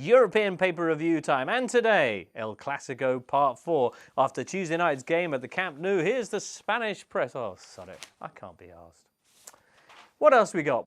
European paper review time, and today, El Clasico Part 4. After Tuesday night's game at the Camp Nou, here's the Spanish press. Oh, sod it, I can't be arsed. What else we got?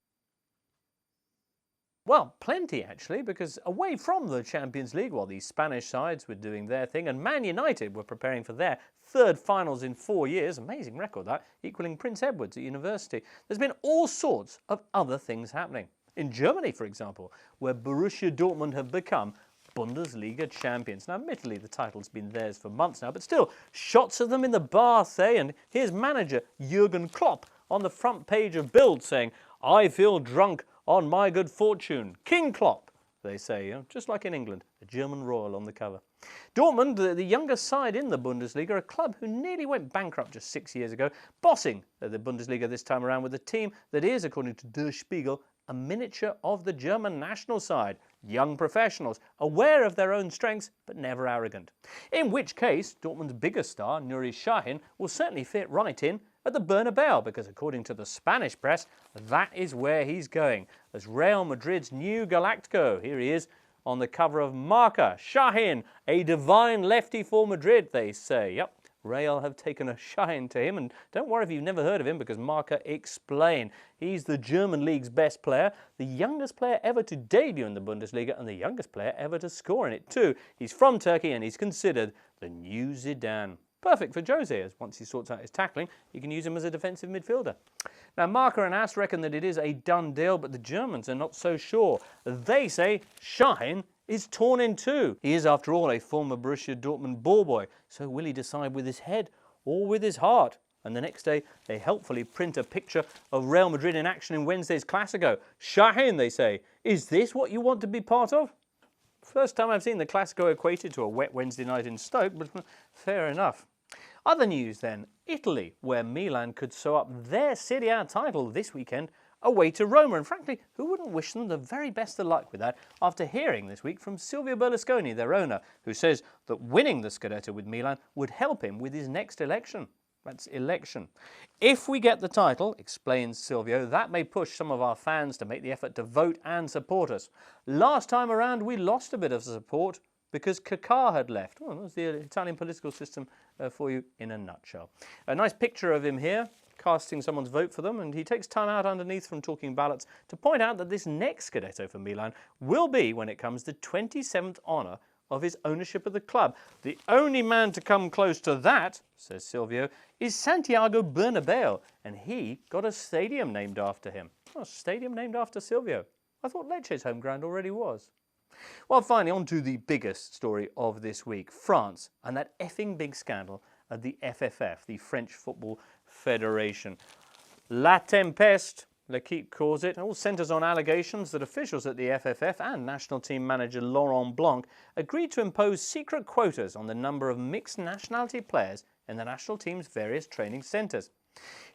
Well, plenty actually, because away from the Champions League, while these Spanish sides were doing their thing, and Man United were preparing for their third finals in 4 years, amazing record that, equalling Prince Edward's at university, there's been all sorts of other things happening. In Germany, for example, where Borussia Dortmund have become Bundesliga champions. Now, admittedly, the title's been theirs for months now, but still, shots of them in the bath, eh? And here's manager Jurgen Klopp on the front page of Bild saying, "I feel drunk on my good fortune. King Klopp," they say, you know, just like in England, a German royal on the cover. Dortmund, the youngest side in the Bundesliga, a club who nearly went bankrupt just 6 years ago, bossing the Bundesliga this time around with a team that is, according to Der Spiegel, a miniature of the German national side. Young professionals, aware of their own strengths, but never arrogant. In which case, Dortmund's biggest star, Nuri Sahin, will certainly fit right in at the Bernabeu, because according to the Spanish press, that is where he's going, as Real Madrid's new Galactico. Here he is on the cover of Marca. Sahin, a divine lefty for Madrid, they say. Yep. Real have taken a shine to him, and don't worry if you've never heard of him, because Marca explain. He's the German league's best player, the youngest player ever to debut in the Bundesliga, and the youngest player ever to score in it too. He's from Turkey, and he's considered the new Zidane. Perfect for Jose, as once he sorts out his tackling, you can use him as a defensive midfielder. Now, Marca and AS reckon that it is a done deal, but the Germans are not so sure. They say Sahin is torn in two. He is, after all, a former Borussia Dortmund ball boy, so will he decide with his head or with his heart? And the next day, they helpfully print a picture of Real Madrid in action in Wednesday's Clasico. Sahin, they say, is this what you want to be part of? First time I've seen the Clasico equated to a wet Wednesday night in Stoke, but fair enough. Other news then, Italy, where Milan could sew up their Serie A title this weekend away to Roma. And frankly, who wouldn't wish them the very best of luck with that after hearing this week from Silvio Berlusconi, their owner, who says that winning the Scudetto with Milan would help him with his next election. That's election. If we get the title, explains Silvio, that may push some of our fans to make the effort to vote and support us. Last time around, we lost a bit of support because Kaká had left. Well, that's the Italian political system for you in a nutshell. A nice picture of him here, casting someone's vote for them, and he takes time out underneath from talking ballots to point out that this next Scudetto for Milan will be, when it comes, the 27th honour of his ownership of the club. The only man to come close to that, says Silvio, is Santiago Bernabeu, and he got a stadium named after him. Oh, a stadium named after Silvio. I thought Lecce's home ground already was. Well, finally, on to the biggest story of this week, France, and that effing big scandal at the FFF, the French Football Federation. La Tempeste, L'Equipe calls it, all centres on allegations that officials at the FFF and national team manager Laurent Blanc agreed to impose secret quotas on the number of mixed nationality players in the national team's various training centres.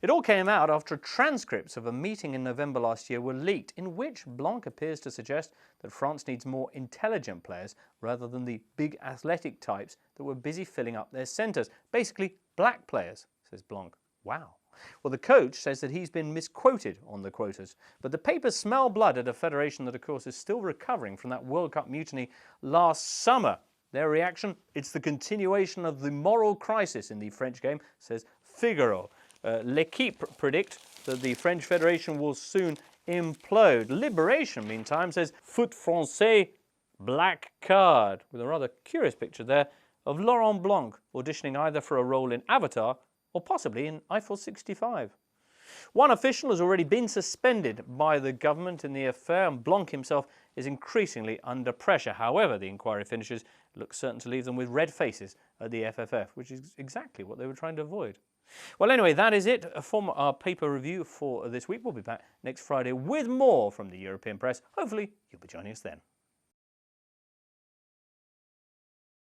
It all came out after transcripts of a meeting in November last year were leaked, in which Blanc appears to suggest that France needs more intelligent players rather than the big athletic types that were busy filling up their centres. Basically, black players, says Blanc. Wow. Well, the coach says that he's been misquoted on the quotas, but the papers smell blood at a federation that, of course, is still recovering from that World Cup mutiny last summer. Their reaction? It's the continuation of the moral crisis in the French game, says Figaro. L'Equipe predict that the French Federation will soon implode. Liberation, meantime, says Foot Français, black card, with a rather curious picture there of Laurent Blanc auditioning either for a role in Avatar or possibly in Eiffel 65. One official has already been suspended by the government in the affair, and Blanc himself is increasingly under pressure. However, the inquiry finishes, it looks certain to leave them with red faces at the FFF, which is exactly what they were trying to avoid. Well, anyway, that is it from our paper review for this week. We'll be back next Friday with more from the European press. Hopefully, you'll be joining us then.